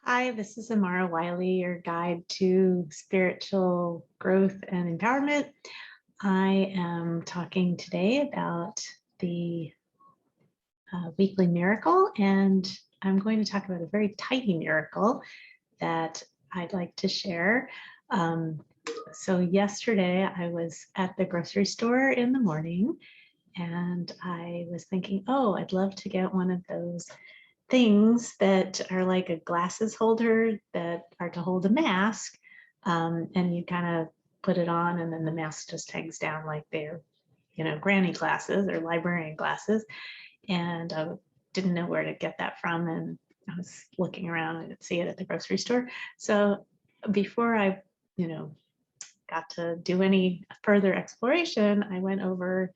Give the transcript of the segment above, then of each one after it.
Hi, this is Amara Wiley, your guide to spiritual growth and empowerment. I am talking today about the weekly miracle, and I'm going to talk about a very tiny miracle that I'd like to share. So yesterday I was at the grocery store in the morning, and I was thinking, oh, I'd love to get one of those things that are like a glasses holder that are to hold a mask. And you kind of put it on, and then the mask just hangs down like they're, granny glasses or librarian glasses. And I didn't know where to get that from. And I was looking around and didn't see it at the grocery store. So before I, got to do any further exploration, I went over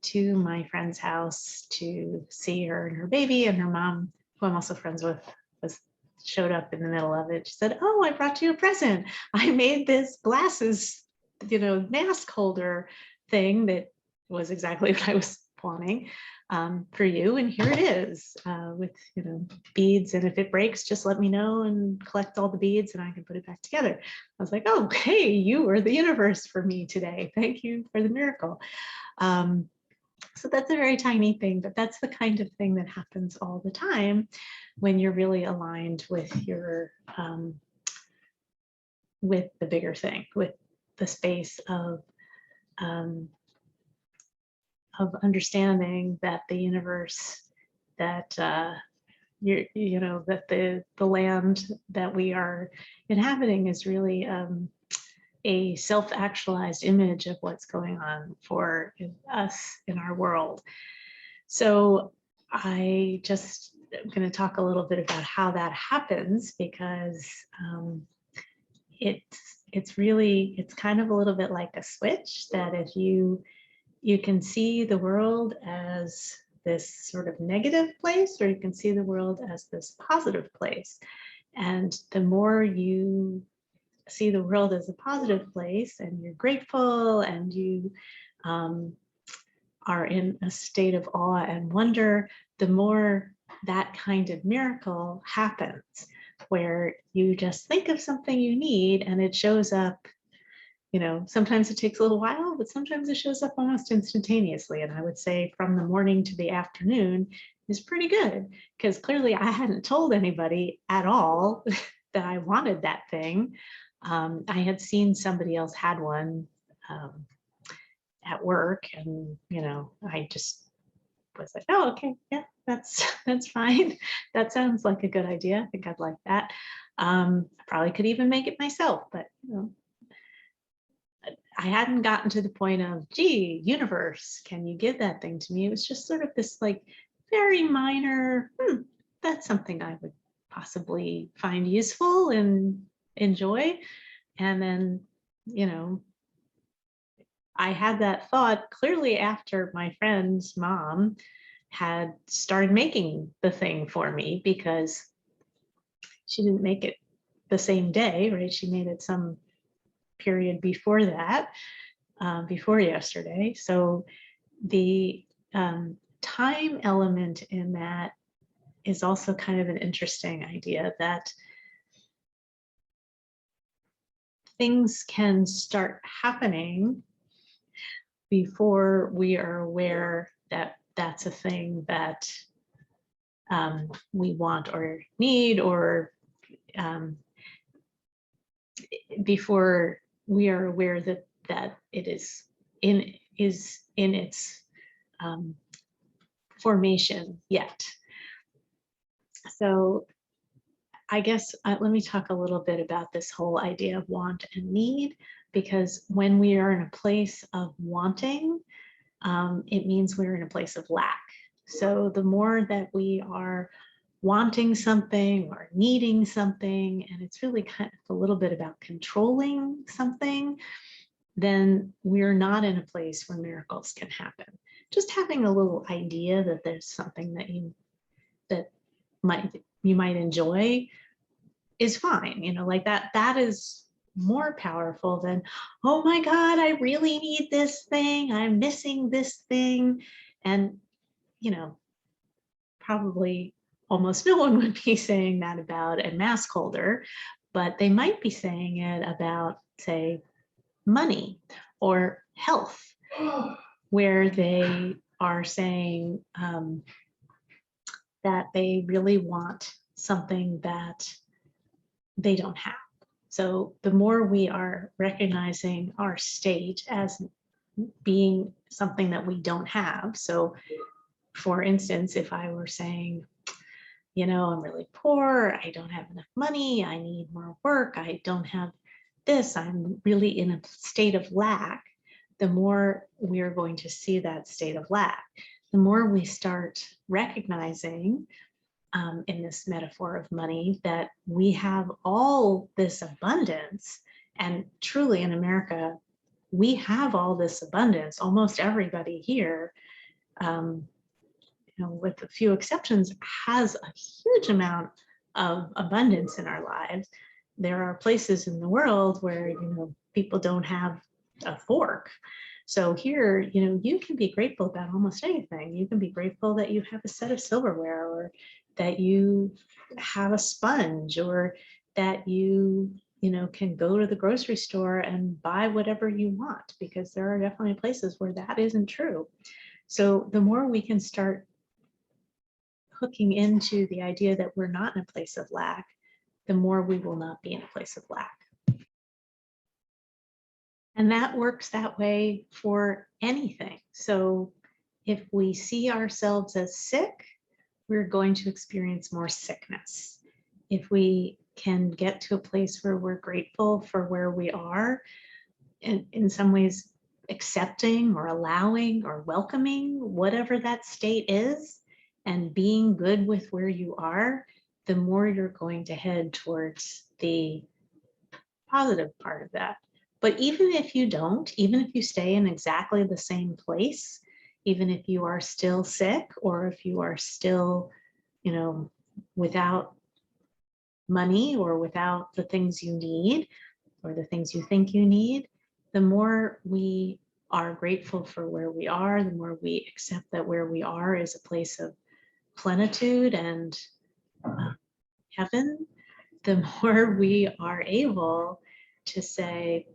to my friend's house to see her and her baby, and her mom, who I'm also friends with, was showed up in the middle of it. She said, "Oh, I brought you a present. I made this glasses, mask holder thing that was exactly what I was wanting for you, and here it is with beads. And if it breaks, just let me know and collect all the beads, and I can put it back together." I was like, "Oh, hey, you are the universe for me today. Thank you for the miracle." So that's a very tiny thing, but that's the kind of thing that happens all the time when you're really aligned with your with the bigger thing, with the space um, of understanding that the universe, that that the land that we are inhabiting is really a self-actualized image of what's going on for us in our world. So I just am going to talk a little bit about how that happens, because it's kind of a little bit like a switch, that if you can see the world as this sort of negative place, or you can see the world as this positive place. And the more you see the world as a positive place, and you're grateful, and you are in a state of awe and wonder, the more that kind of miracle happens, where you just think of something you need and it shows up. Sometimes it takes a little while, but sometimes it shows up almost instantaneously. And I would say from the morning to the afternoon is pretty good, because clearly I hadn't told anybody at all that I wanted that thing. I had seen somebody else had one at work, and I just was like, "Oh, okay, yeah, that's fine. That sounds like a good idea. I think I'd like that." I probably could even make it myself, but I hadn't gotten to the point of, "Gee, universe, can you give that thing to me?" It was just sort of this like very minor, that's something I would possibly find useful and enjoy. And then, I had that thought clearly after my friend's mom had started making the thing for me, because she didn't make it the same day, right? She made it some period before that, before yesterday. So the time element in that is also kind of an interesting idea, that things can start happening before we are aware that that's a thing that we want or need, or before we are aware that it is in its formation yet. So I guess let me talk a little bit about this whole idea of want and need, because when we are in a place of wanting, it means we're in a place of lack. So the more that we are wanting something or needing something, and it's really kind of a little bit about controlling something, then we're not in a place where miracles can happen. Just having a little idea that there's something that you might enjoy is fine. Like that is more powerful than, "Oh my God, I really need this thing. I'm missing this thing." And, probably almost no one would be saying that about a mask holder, but they might be saying it about, say, money or health, where they are saying that they really want something that they don't have. So the more we are recognizing our state as being something that we don't have. So for instance, if I were saying, you know, I'm really poor, I don't have enough money, I need more work, I don't have this, I'm really in a state of lack, the more we're going to see that state of lack. The more we start recognizing in this metaphor of money that we have all this abundance, and truly in America, we have all this abundance. Almost everybody here, you know, with a few exceptions, has a huge amount of abundance in our lives. There are places in the world where, you know, people don't have a fork. So here, you know, you can be grateful about almost anything. You can be grateful that you have a set of silverware, or that you have a sponge, or that you know, can go to the grocery store and buy whatever you want, because there are definitely places where that isn't true. So the more we can start hooking into the idea that we're not in a place of lack, the more we will not be in a place of lack. And that works that way for anything. So if we see ourselves as sick, we're going to experience more sickness. If we can get to a place where we're grateful for where we are, and in some ways accepting or allowing or welcoming whatever that state is, and being good with where you are, the more you're going to head towards the positive part of that. But even if you don't, even if you stay in exactly the same place, even if you are still sick, or if you are still, you know, without money, or without the things you need, or the things you think you need, the more we are grateful for where we are, the more we accept that where we are is a place of plenitude and heaven, the more we are able to say,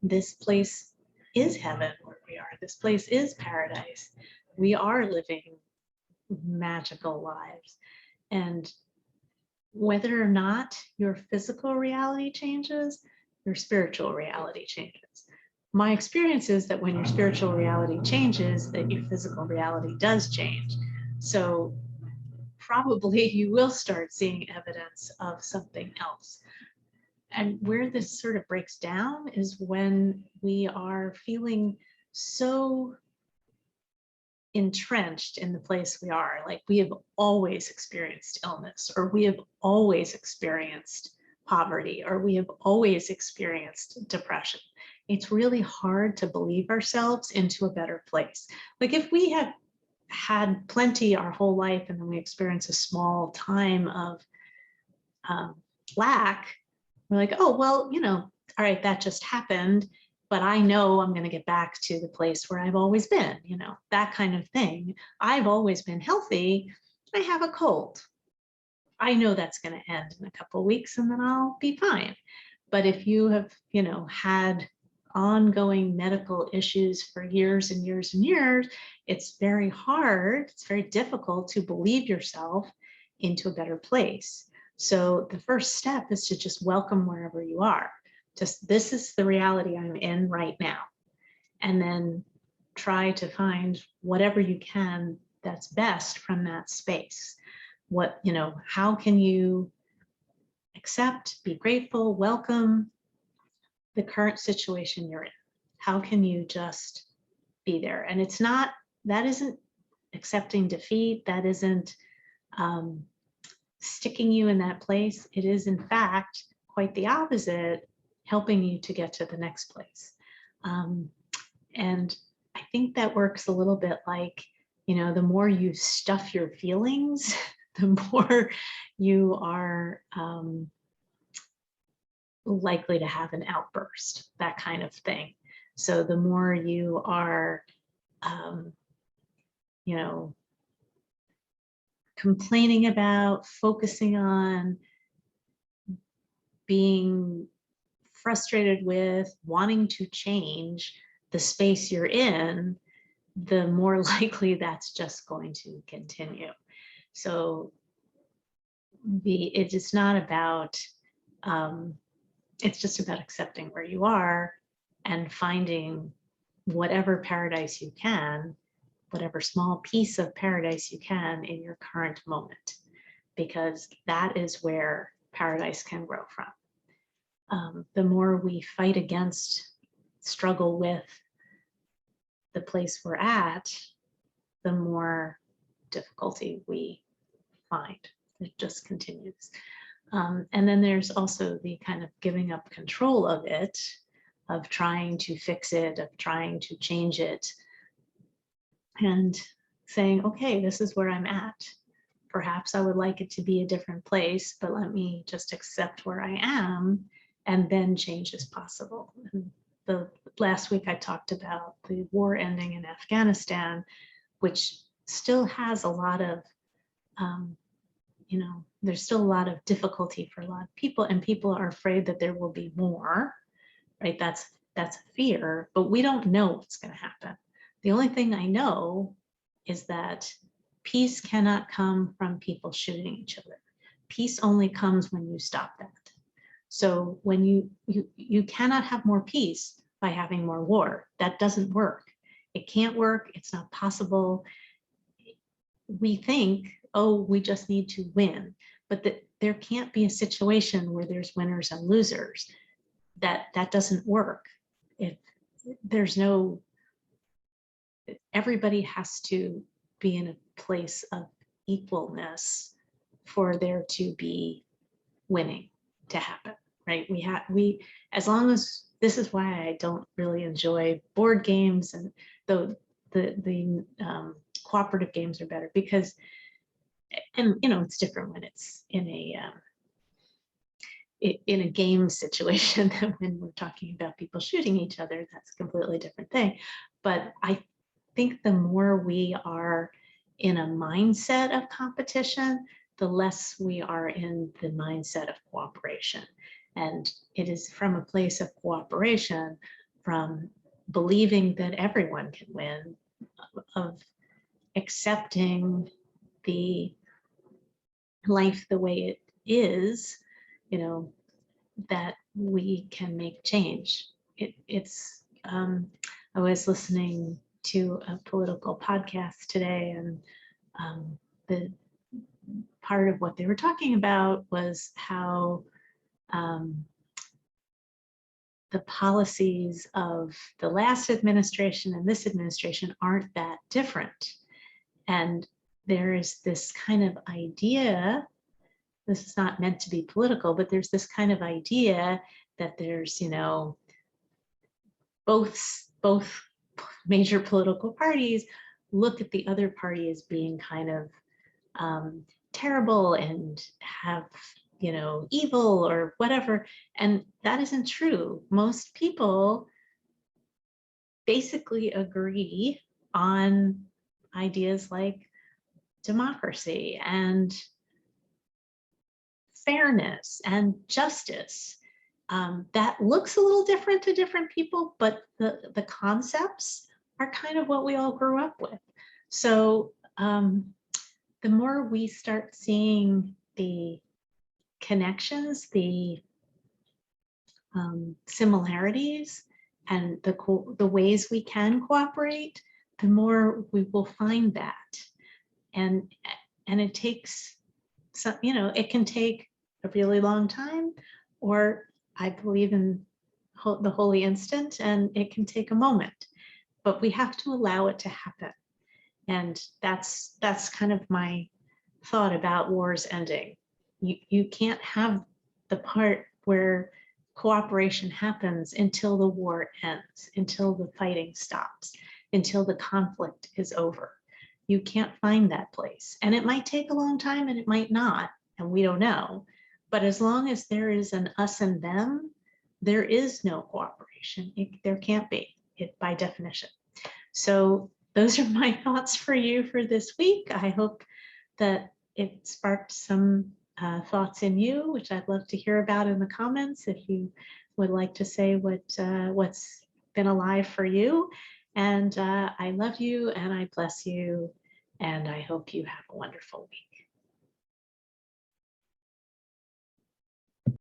this place is heaven where we are. This place is paradise. We are living magical lives. And whether or not your physical reality changes, your spiritual reality changes. My experience is that when your spiritual reality changes, that your physical reality does change. So probably you will start seeing evidence of something else. And where this sort of breaks down is when we are feeling so entrenched in the place we are, like we have always experienced illness, or we have always experienced poverty, or we have always experienced depression. It's really hard to believe ourselves into a better place. Like if we have had plenty our whole life and then we experience a small time of lack, we're like, oh, well, you know, all right, that just happened, but I know I'm going to get back to the place where I've always been, you know, that kind of thing. I've always been healthy. I have a cold. I know that's going to end in a couple of weeks and then I'll be fine. But if you have, you know, had ongoing medical issues for years and years and years, it's very hard, it's very difficult to believe yourself into a better place. So the first step is to just welcome wherever you are. Just, this is the reality I'm in right now. And then try to find whatever you can that's best from that space. What, you know, how can you accept, be grateful, welcome the current situation you're in? How can you just be there? And it's not, that isn't accepting defeat. That isn't sticking you in that place. It is, in fact, quite the opposite, helping you to get to the next place. And I think that works a little bit like, you know, the more you stuff your feelings, the more you are likely to have an outburst, that kind of thing. So the more you are, you know, complaining about, focusing on, being frustrated with, wanting to change the space you're in, the more likely that's just going to continue. So it's not about, it's just about accepting where you are and finding whatever paradise you can, whatever small piece of paradise you can in your current moment, because that is where paradise can grow from. The more we fight against, struggle with the place we're at, the more difficulty we find. It just continues. And then there's also the kind of giving up control of it, of trying to fix it, of trying to change it, and saying, okay, this is where I'm at. Perhaps I would like it to be a different place, but let me just accept where I am, and then change is possible. And the last week I talked about the war ending in Afghanistan, which still has a lot of, there's still a lot of difficulty for a lot of people, and people are afraid that there will be more, right? That's a fear, but we don't know what's going to happen. The only thing I know is that peace cannot come from people shooting each other. Peace only comes when you stop that. So when you cannot have more peace by having more war. That doesn't work. It can't work. It's not possible. We think, oh, we just need to win, but there can't be a situation where there's winners and losers. That doesn't work. If there's no, everybody has to be in a place of equalness for there to be winning to happen, right? We as long as, this is why I don't really enjoy board games, and the cooperative games are better, because, and it's different when it's in a game situation than when we're talking about people shooting each other. That's a completely different thing. But I think the more we are in a mindset of competition, the less we are in the mindset of cooperation. And it is from a place of cooperation, from believing that everyone can win, of accepting the life the way it is, that we can make change. I was listening to a political podcast today, and the part of what they were talking about was how the policies of the last administration and this administration aren't that different. And there is this kind of idea, this is not meant to be political, but there's this kind of idea that there's, both major political parties look at the other party as being kind of terrible and have, evil or whatever. And that isn't true. Most people basically agree on ideas like democracy and fairness and justice. That looks a little different to different people, but the concepts are kind of what we all grew up with. So the more we start seeing the connections, the similarities, and the ways we can cooperate, the more we will find that. And it takes some, it can take a really long time, or I believe in the holy instant, and it can take a moment, but we have to allow it to happen. And that's kind of my thought about wars ending. You can't have the part where cooperation happens until the war ends, until the fighting stops, until the conflict is over. You can't find that place. And it might take a long time and it might not, and we don't know. But as long as there is an us and them, there is no cooperation. There can't be, by definition. So those are my thoughts for you for this week. I hope that it sparked some thoughts in you, which I'd love to hear about in the comments if you would like to say what's been alive for you. And I love you and I bless you. And I hope you have a wonderful week.